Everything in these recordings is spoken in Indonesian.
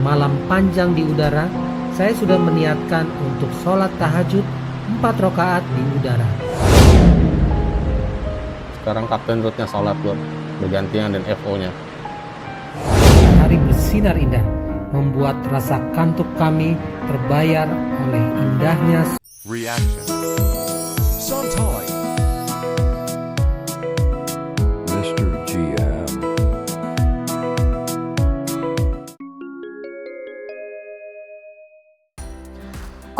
Malam panjang di udara, saya sudah meniatkan untuk sholat tahajud 4 rakaat di udara. Sekarang Kapten Rootnya sholat Lur, bergantian dan FO-nya. Hari bersinar indah, membuat rasa kantuk kami terbayar oleh indahnya Reaction. Santai. Mr. GM.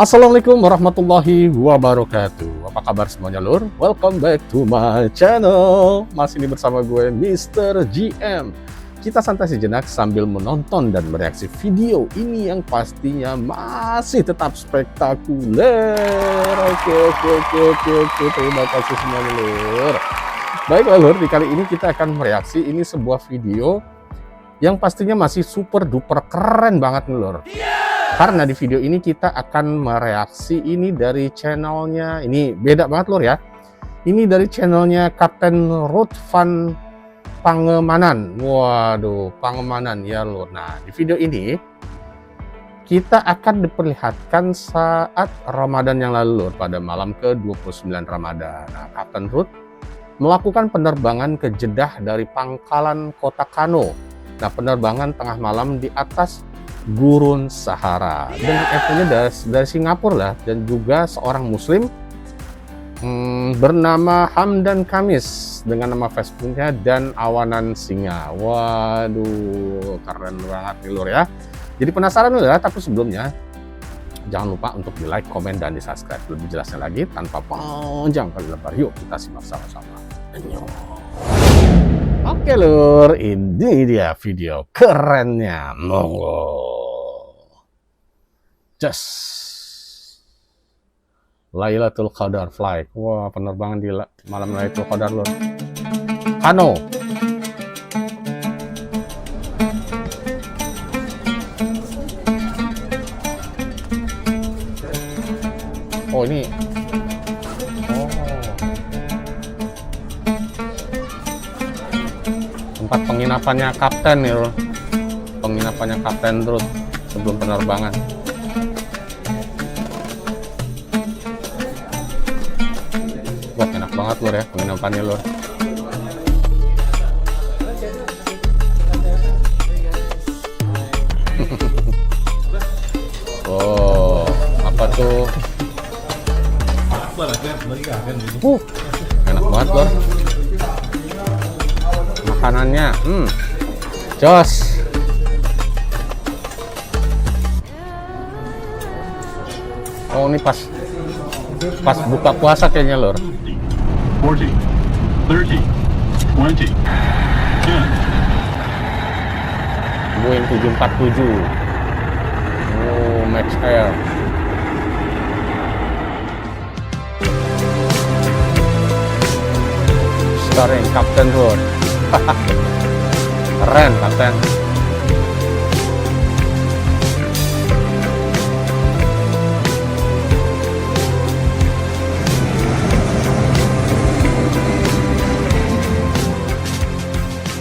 Assalamualaikum warahmatullahi wabarakatuh. Apa kabar semuanya Lur? Welcome back to my channel. Masih ini bersama gue Mr. GM. Kita santai sejenak sambil menonton dan mereaksi video ini yang pastinya masih tetap spektakuler. Oke. Terima kasih semuanya Lur. Baiklah Lur, di kali ini kita akan mereaksi ini sebuah video yang pastinya masih super duper keren banget nih Lur. Karena di video ini kita akan mereaksi ini dari channelnya, ini beda banget Lur ya. Ini dari channelnya Kapten Root Van Pangemanan. Waduh, Pangemanan ya Lur. Nah, di video ini kita akan diperlihatkan saat Ramadan yang lalu Lur, pada malam ke-29 Ramadan. Nah, Kapten Root melakukan penerbangan ke Jeddah dari pangkalan kota Kano. Nah, penerbangan tengah malam di atas Gurun Sahara dengan FO-nya dari Singapura lah, dan juga seorang muslim bernama Hamdan Kamis dengan nama Facebooknya dan Awanan Singa. Waduh, keren banget nih Lur ya. Jadi penasaran Lur ya, tapi sebelumnya jangan lupa untuk di like, komen, dan di subscribe. Lebih jelasnya lagi tanpa panjang kali lebar, yuk kita simak sama-sama. Oke Lur, ini dia video kerennya. Monggo. Lailatul Qadar flight. Wah, penerbangan di malam Lailatul Qadar Lur. Kano. Oh, ini. Oh. Tempat penginapannya kapten nih Lur. Penginapannya Kapten Root sebelum penerbangan. Wah, enak banget Lur ya penginapannya Lur. Oh, apa tuh? Enak banget Lur. Makanannya, jos. Oh, ini pas buka puasa kayaknya Lur. 40, 30, 20, 10. Boeing 747. Oh, Max Air. Starring Kapten Root. Keren Kapten.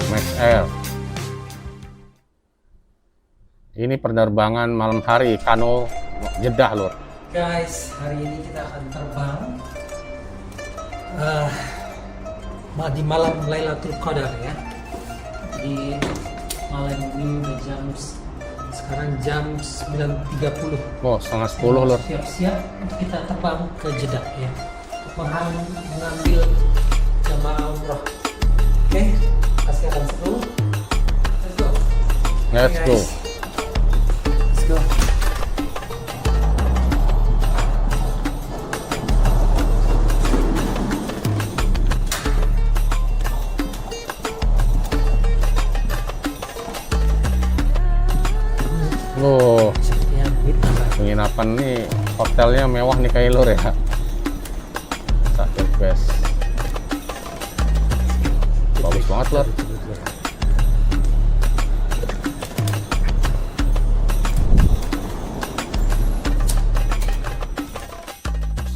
Max Air. Ini penerbangan malam hari Kano Jeddah Lur. Guys, hari ini kita akan terbang di malam Lailatul Qadar ya. Di malam ini udah sekarang jam 9.30. Oh, setengah 10 Lur. Siap-siap untuk kita terbang ke Jeddah ya, untuk mengambil jamaah umroh. Oke, pasti akan seru. Let's go. Let's go. Let's go. Oh, Ya, gitu. penginapan nih, hotelnya mewah nih kayak Lur ya. Sakit best. Bagus banget Lur.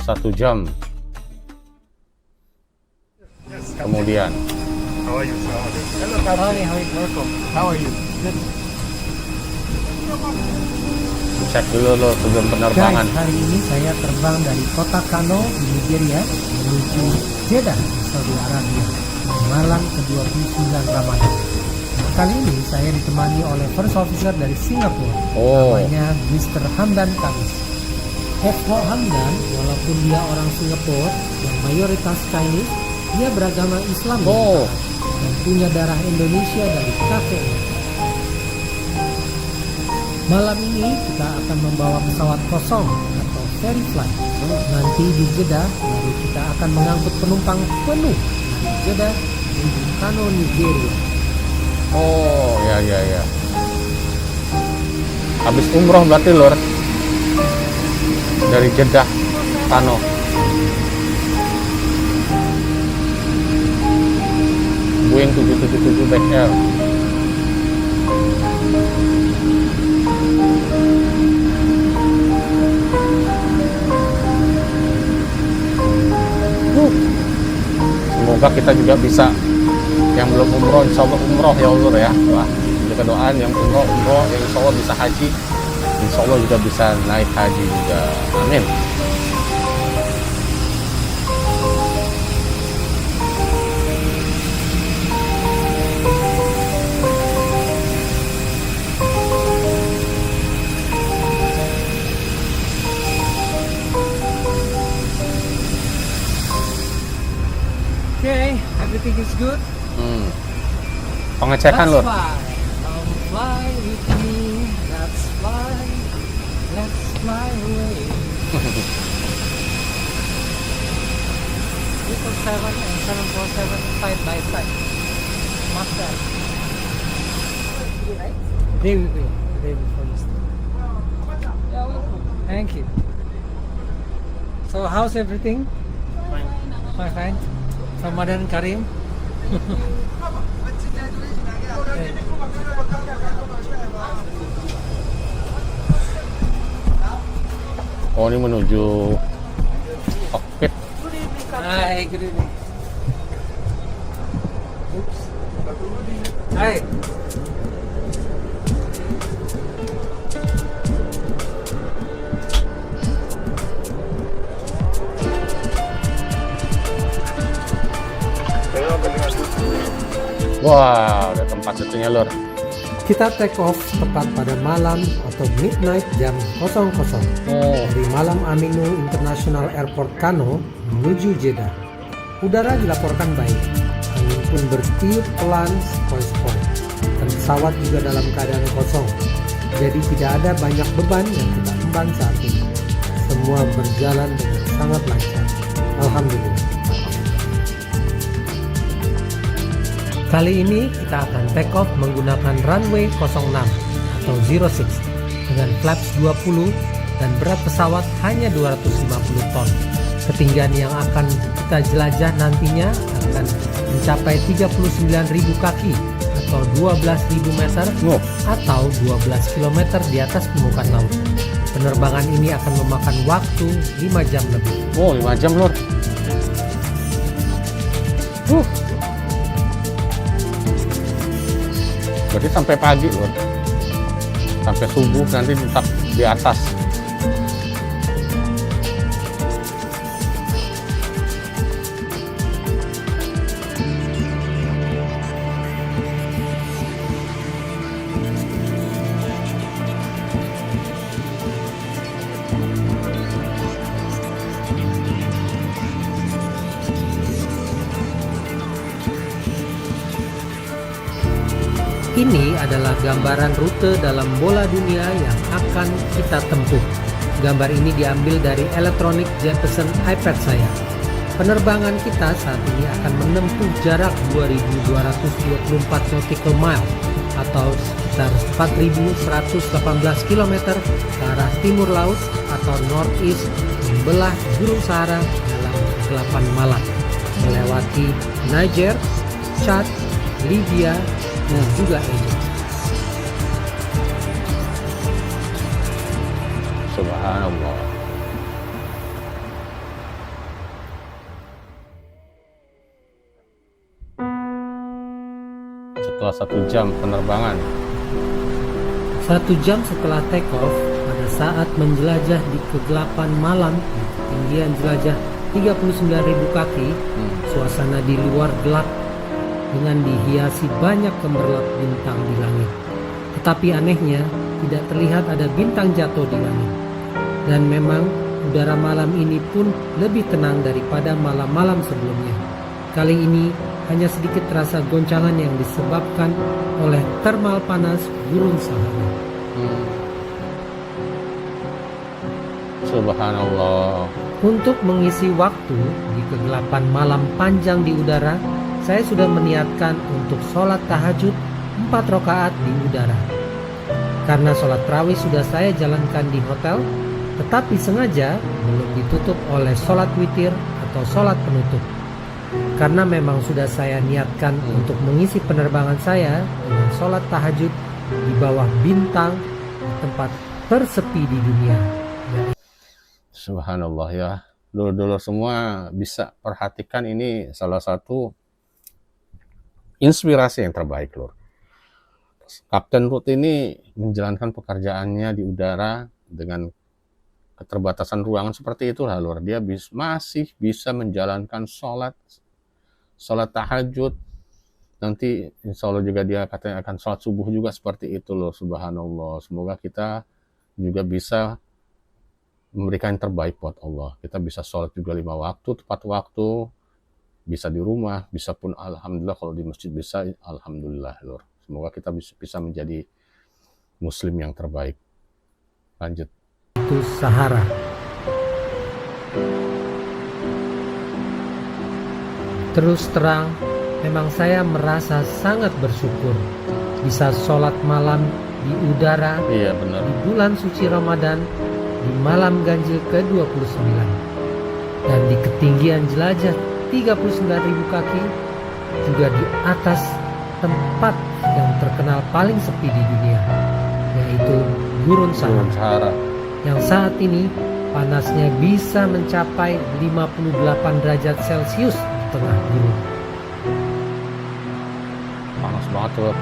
Satu jam kemudian. How are you, sir? Howdy, welcome. How are you? Good. Cek dulu Lur sebelum penerbangan. Guys, hari ini saya terbang dari kota Kano di Nigeria menuju Jeddah di Saudi Arabia malam ke-29 Ramadan. Kali ini saya ditemani oleh first officer dari Singapura, Oh. namanya Mr. Hamdan Kamis. F.O. Hamdan, walaupun dia orang Singapura yang mayoritas Chinese, dia beragama Islam Oh. dan punya darah Indonesia dari kakeknya. Malam ini kita akan membawa pesawat kosong atau ferry flight. Nanti di Jeddah baru kita akan mengangkut penumpang penuh dari Jeddah menuju Kano, Nigeria. Oh, ya. Habis umroh berarti Lur. Dari Jeddah, Kano. Boeing 777 Back Air. Semoga kita juga bisa, yang belum umroh insya Allah umroh ya Allah ya. Wah, juga doaan yang umroh, yang insya Allah bisa haji, insya Allah juga bisa naik haji juga, amin. Okay, everything is good. Pengecekan Lur. Come fly with me. Let's fly. Let's fly away. 747 and 747 side by side. Mustang. Day before you start. Yeah, welcome. Thank you. So how's everything? Fine. Ramadan Karim. Oh, ini menuju cockpit. Hi, good evening. Oops. Hi. Wah, ada tempat itunya Lur. Kita take off tepat pada malam atau midnight jam 00 Oh, dari Malam Aminu International Airport Kano menuju Jeddah. Udara dilaporkan baik, angin pun bertiup pelan sepoi-sepoi, dan pesawat juga dalam keadaan kosong. Jadi tidak ada banyak beban yang kita emban saat ini. Semua berjalan dengan sangat lancar. Alhamdulillah. Kali ini kita akan take off menggunakan runway 06 atau 06 dengan flaps 20 dan berat pesawat hanya 250 ton. Ketinggian yang akan kita jelajah nantinya akan mencapai 39.000 kaki atau 12.000 meter oh. atau 12 km di atas permukaan laut. Penerbangan ini akan memakan waktu 5 jam lebih. Oh, 5 jam Lur. Berarti sampai pagi Lur. Sampai subuh nanti tetap di atas. Ini adalah gambaran rute dalam bola dunia yang akan kita tempuh. Gambar ini diambil dari Electronic Jeppesen iPad saya. Penerbangan kita saat ini akan menempuh jarak 2.224 nautical mile atau sekitar 4.118 km ke arah timur laut atau northeast membelah Gurun Sahara dalam kegelapan malam, melewati Niger, Chad, Libya, dan juga Egypt. Subhanallah. Setelah 1 jam penerbangan. 1 jam setelah take off, pada saat menjelajah di kegelapan malam di ketinggian jelajah 39.000 kaki, suasana di luar gelap dengan dihiasi banyak gemerlap bintang di langit. Tetapi anehnya, tidak terlihat ada bintang jatuh di langit. Dan memang udara malam ini pun lebih tenang daripada malam-malam sebelumnya. Kali ini hanya sedikit terasa goncangan yang disebabkan oleh termal panas gurun Sahara. Subhanallah. Untuk mengisi waktu di kegelapan malam panjang di udara, saya sudah meniatkan untuk sholat tahajud 4 rakaat di udara. Karena sholat tarawih sudah saya jalankan di hotel, tetapi sengaja belum ditutup oleh sholat witir atau sholat penutup. Karena memang sudah saya niatkan untuk mengisi penerbangan saya dengan sholat tahajud di bawah bintang di tempat tersepi di dunia. Subhanallah ya. Dulur-dulur semua bisa perhatikan, ini salah satu inspirasi yang terbaik, Lur. Kapten Ruth ini menjalankan pekerjaannya di udara dengan keterbatasan ruangan seperti itulah, Lur. Dia masih bisa menjalankan sholat tahajud. Nanti insya Allah juga dia katanya akan sholat subuh juga seperti itu, loh. Subhanallah. Semoga kita juga bisa memberikan yang terbaik buat Allah. Kita bisa sholat juga 5 waktu, tepat waktu. Bisa di rumah, bisa pun alhamdulillah, kalau di masjid bisa, alhamdulillah, Lur. Semoga kita bisa menjadi muslim yang terbaik. Lanjut. Itu Sahara. Terus terang, memang saya merasa sangat bersyukur bisa sholat malam di udara Iya benar. di bulan suci Ramadan di malam ganjil ke-29 dan di ketinggian jelajah 39.000 kaki, juga di atas tempat yang terkenal paling sepi di dunia, yaitu Gurun Sahara, yang saat ini panasnya bisa mencapai 58 derajat Celcius di tengah gurun. Panas banget, Lur.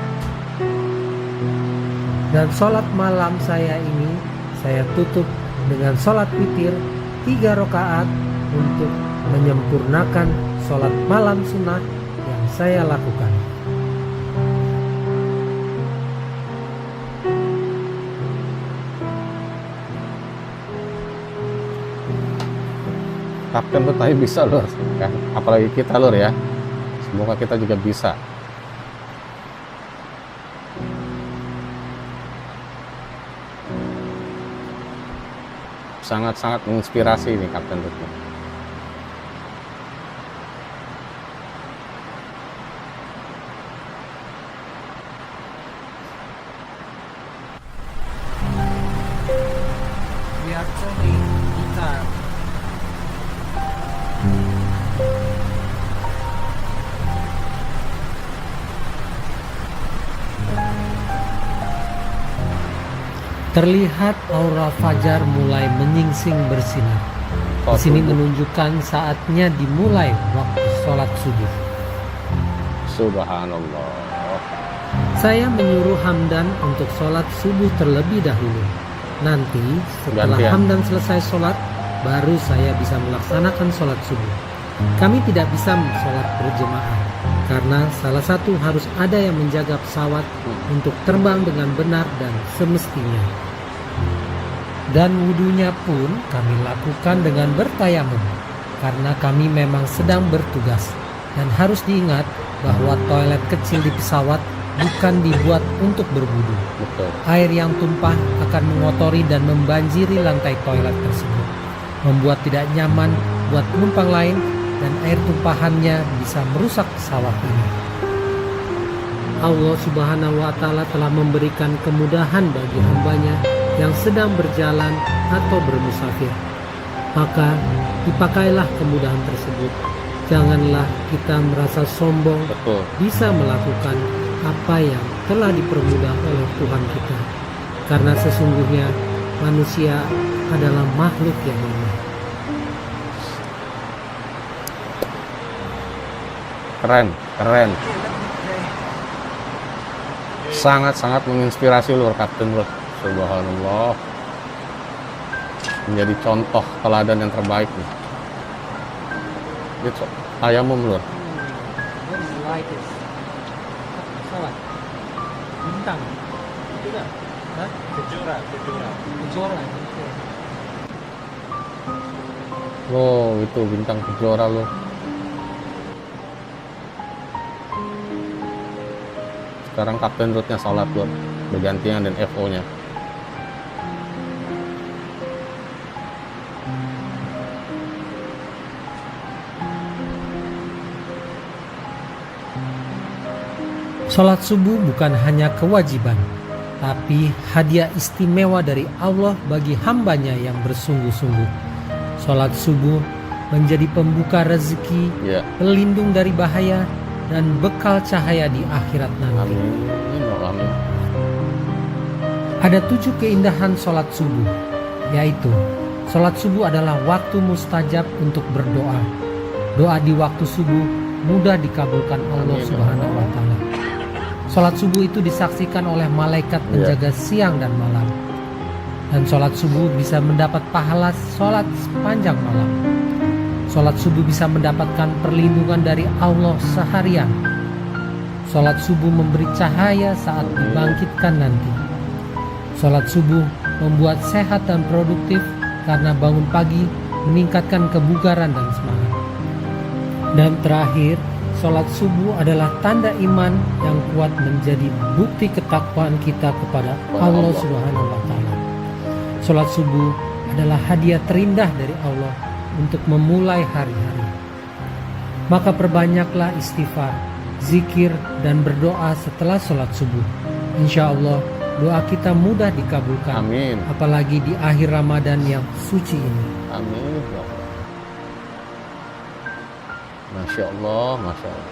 Dan sholat malam saya ini saya tutup dengan sholat witir 3 rakaat untuk menyempurnakan sholat malam sunnah yang saya lakukan. Kapten tuh tadi bisa, Lur, kan? Apalagi kita, Lur, ya. Semoga kita juga bisa. Sangat-sangat menginspirasi nih Kapten Ruth. We are playing guitar. Terlihat aura fajar mulai menyingsing bersinar. Di sini menunjukkan saatnya dimulai waktu sholat subuh. Subhanallah. Saya menyuruh Hamdan untuk sholat subuh terlebih dahulu. Nanti setelah Gantian. Hamdan selesai sholat, baru saya bisa melaksanakan sholat subuh. Kami tidak bisa sholat berjemaah karena salah satu harus ada yang menjaga pesawat untuk terbang dengan benar dan semestinya. Dan wudhunya pun kami lakukan dengan bertayamum karena kami memang sedang bertugas. Dan harus diingat bahwa toilet kecil di pesawat bukan dibuat untuk berwudu. Betul. Air yang tumpah akan mengotori dan membanjiri lantai toilet tersebut, membuat tidak nyaman buat penumpang lain, dan air tumpahannya bisa merusak pesawat ini. Allah Subhanahu wa Ta'ala telah memberikan kemudahan bagi hambanya yang sedang berjalan atau bermusafir. Maka dipakailah kemudahan tersebut. Janganlah kita merasa sombong Betul. bisa melakukan apa yang telah dipermudah oleh Tuhan kita. Karena sesungguhnya manusia adalah makhluk yang lemah. Keren, keren. Sangat-sangat menginspirasi, Lur, Kapten Ruth. Subhanallah. Menjadi contoh teladan yang terbaik nih. Itu tayamum lur. What is the lightest? Pesawat. Bintang. Tidak. Hah? Kejora. Oke. Oh, itu bintang kejora lur. Sekarang Kapten Rootnya sholat lur. Bergantian dan FO-nya. Sholat subuh bukan hanya kewajiban, tapi hadiah istimewa dari Allah bagi hambanya yang bersungguh-sungguh. Sholat subuh menjadi pembuka rezeki, Ya. pelindung dari bahaya, dan bekal cahaya di akhirat nanti. Amin. Amin. Ada 7 keindahan sholat subuh, yaitu sholat subuh adalah waktu mustajab untuk berdoa. Doa di waktu subuh mudah dikabulkan Allah Amin. Subhanahu wa Ta'ala. Sholat subuh itu disaksikan oleh malaikat penjaga siang dan malam. Dan sholat subuh bisa mendapat pahala sholat sepanjang malam. Sholat subuh bisa mendapatkan perlindungan dari Allah seharian. Sholat subuh memberi cahaya saat dibangkitkan nanti. Sholat subuh membuat sehat dan produktif karena bangun pagi meningkatkan kebugaran dan semangat. Dan terakhir, sholat subuh adalah tanda iman yang kuat menjadi bukti ketakwaan kita kepada Allah Subhanahu wa Ta'ala. Sholat subuh adalah hadiah terindah dari Allah untuk memulai hari-hari. Maka perbanyaklah istighfar, zikir, dan berdoa setelah sholat subuh. Insya Allah doa kita mudah dikabulkan. Amin. Apalagi di akhir Ramadan yang suci ini. Amin. Ya Allah. Masya Allah, Masya Allah.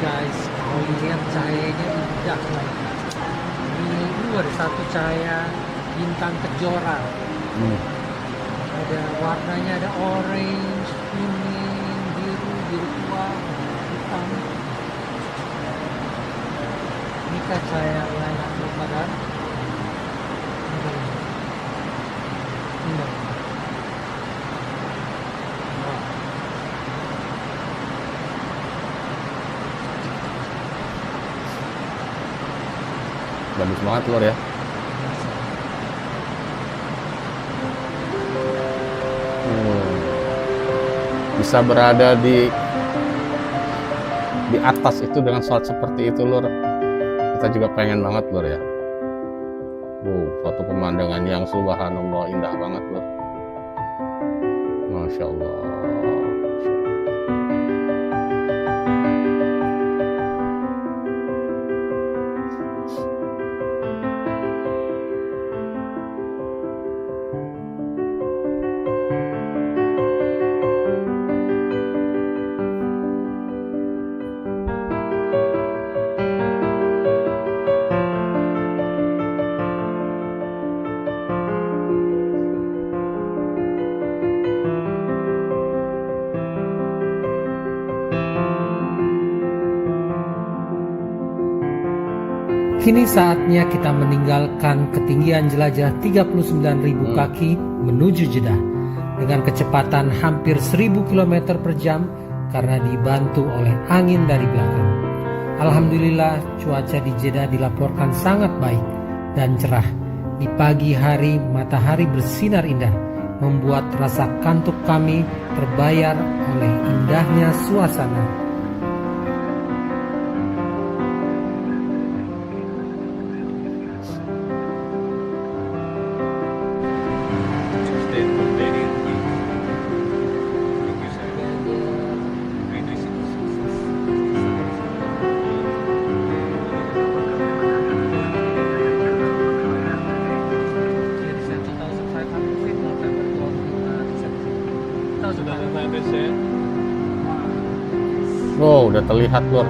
Guys, kalau lihat cahayanya indah banget. Ini ada satu cahaya bintang kejora. Ada warnanya, ada orange, kuning, biru, biru tua, hitam. Ini kan cahaya lain daripada ini. Bagus banget lur ya. Bisa berada di atas itu dengan sholat seperti itu lur. Kita juga pengen banget lur ya. Suatu pemandangan yang subhanallah indah banget lur. Masya Allah. Kini saatnya kita meninggalkan ketinggian jelajah 39.000 kaki menuju Jeddah dengan kecepatan hampir 1.000 km per jam karena dibantu oleh angin dari belakang. Alhamdulillah cuaca di Jeddah dilaporkan sangat baik dan cerah. Di pagi hari matahari bersinar indah membuat rasa kantuk kami terbayar oleh indahnya suasana. Wow, udah terlihat lur.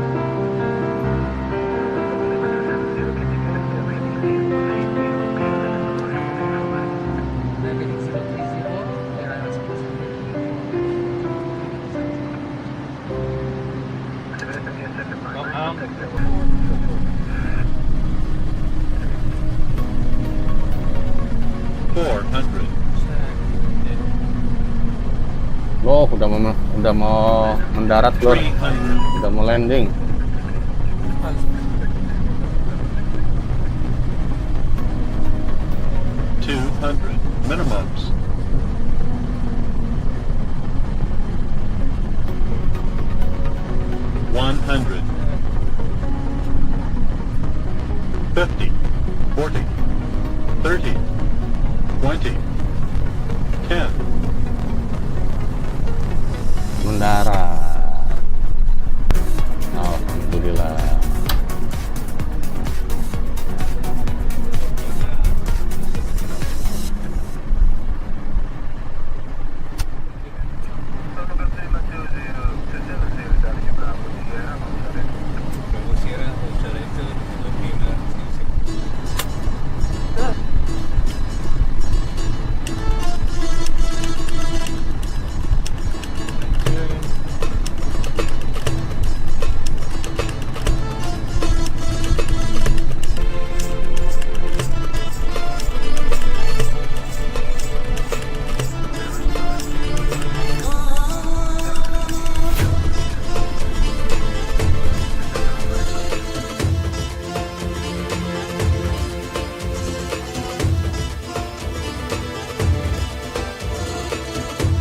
Oh, udah mau mendarat, Lur. 300, Udah mau landing. 200, minimums. $100, 50, 40, 30, 20, 10. Mendarat. Alhamdulillah.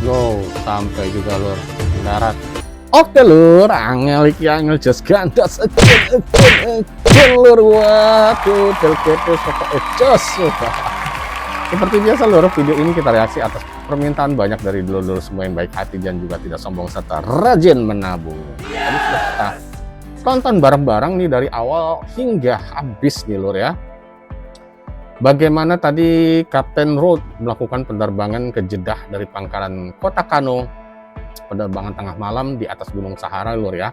Go, sampai juga Lur, mendarat. Oke Lur, angel iki angel just gandas again Lur. Waduh, delketes jos. Seperti biasa Lur, video ini kita reaksi atas permintaan banyak dari dulur-dulur semua yang baik hati dan juga tidak sombong serta rajin menabung. Tadi sudah kita tonton bareng-bareng nih dari awal hingga habis nih Lur ya. Bagaimana tadi Kapten Ruth melakukan penerbangan ke Jeddah dari pangkalan Kota Kano, penerbangan tengah malam di atas Gunung Sahara Lur ya.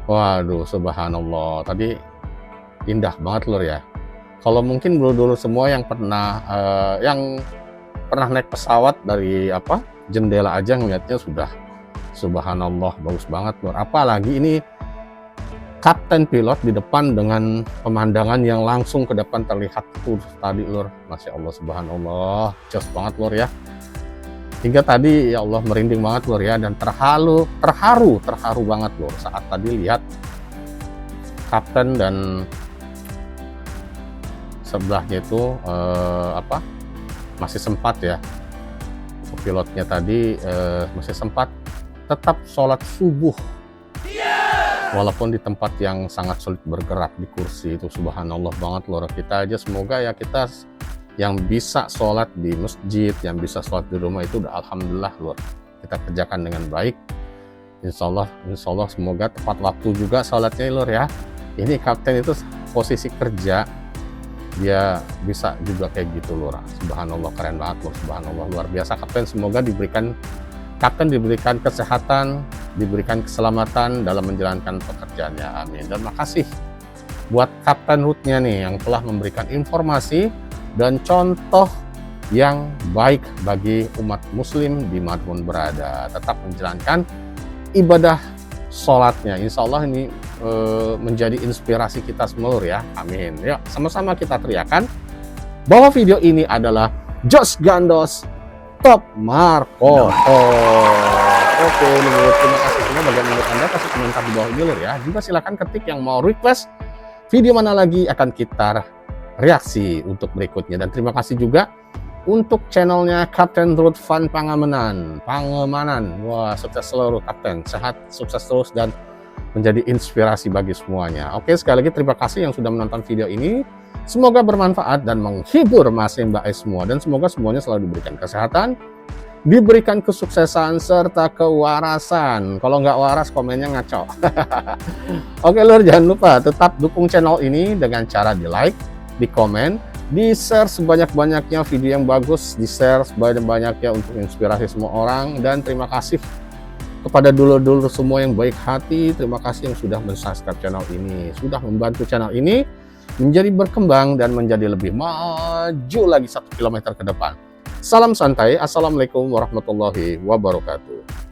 Waduh, subhanallah, tadi indah banget Lur ya. Kalau mungkin dulu semua yang pernah naik pesawat dari jendela aja ngeliatnya sudah subhanallah bagus banget Lur. Apalagi ini kapten pilot di depan dengan pemandangan yang langsung ke depan terlihat tuh tadi Lur. Masya Allah, subhanallah, jos banget Lur ya. Hingga tadi ya Allah merinding banget Lur ya, dan terharu banget Lur saat tadi lihat kapten dan sebelahnya itu masih sempat ya, pilotnya tadi masih sempat tetap sholat subuh. Walaupun di tempat yang sangat sulit bergerak di kursi itu, subhanallah banget Lur. Kita aja semoga ya kita yang bisa sholat di masjid, yang bisa sholat di rumah itu udah alhamdulillah Lur. Kita kerjakan dengan baik. Insya Allah semoga tepat waktu juga sholatnya Lur ya. Ini kapten itu posisi kerja, dia bisa juga kayak gitu Lur. Subhanallah, keren banget Lur. Subhanallah, luar biasa kapten. Semoga diberikan kesehatan, diberikan keselamatan dalam menjalankan pekerjaannya, amin. Dan makasih buat Kapten Ruth-nya nih yang telah memberikan informasi dan contoh yang baik bagi umat muslim dimanapun berada, tetap menjalankan ibadah sholatnya. Insya Allah ini menjadi inspirasi kita semua Lur ya, amin. Yuk sama-sama kita teriakan bahwa video ini adalah Jos Gandos Top Marco. Oke, terima kasih semua. Bagaimana menurut Anda? Kasih komentar di bawah ini Lur ya. Juga silakan ketik yang mau request video mana lagi akan kita reaksi untuk berikutnya. Dan terima kasih juga untuk channelnya Kapten Ruth Fun Pangemanan. Wah, sukses selalu Kapten. Sehat, sukses terus dan menjadi inspirasi bagi semuanya. Oke, sekali lagi terima kasih yang sudah menonton video ini. Semoga bermanfaat dan menghibur Mas Mbak semua. Dan semoga semuanya selalu diberikan kesehatan, diberikan kesuksesan, serta kewarasan. Kalau nggak waras, komennya ngaco. Oke Lur, jangan lupa tetap dukung channel ini dengan cara di like, di komen, di share sebanyak-banyaknya video yang bagus, di share sebanyak-banyaknya untuk inspirasi semua orang. Dan terima kasih kepada dulur-dulur semua yang baik hati. Terima kasih yang sudah men-subscribe channel ini, sudah membantu channel ini menjadi berkembang dan menjadi lebih maju lagi 1 kilometer ke depan. Salam santai, assalamualaikum warahmatullahi wabarakatuh.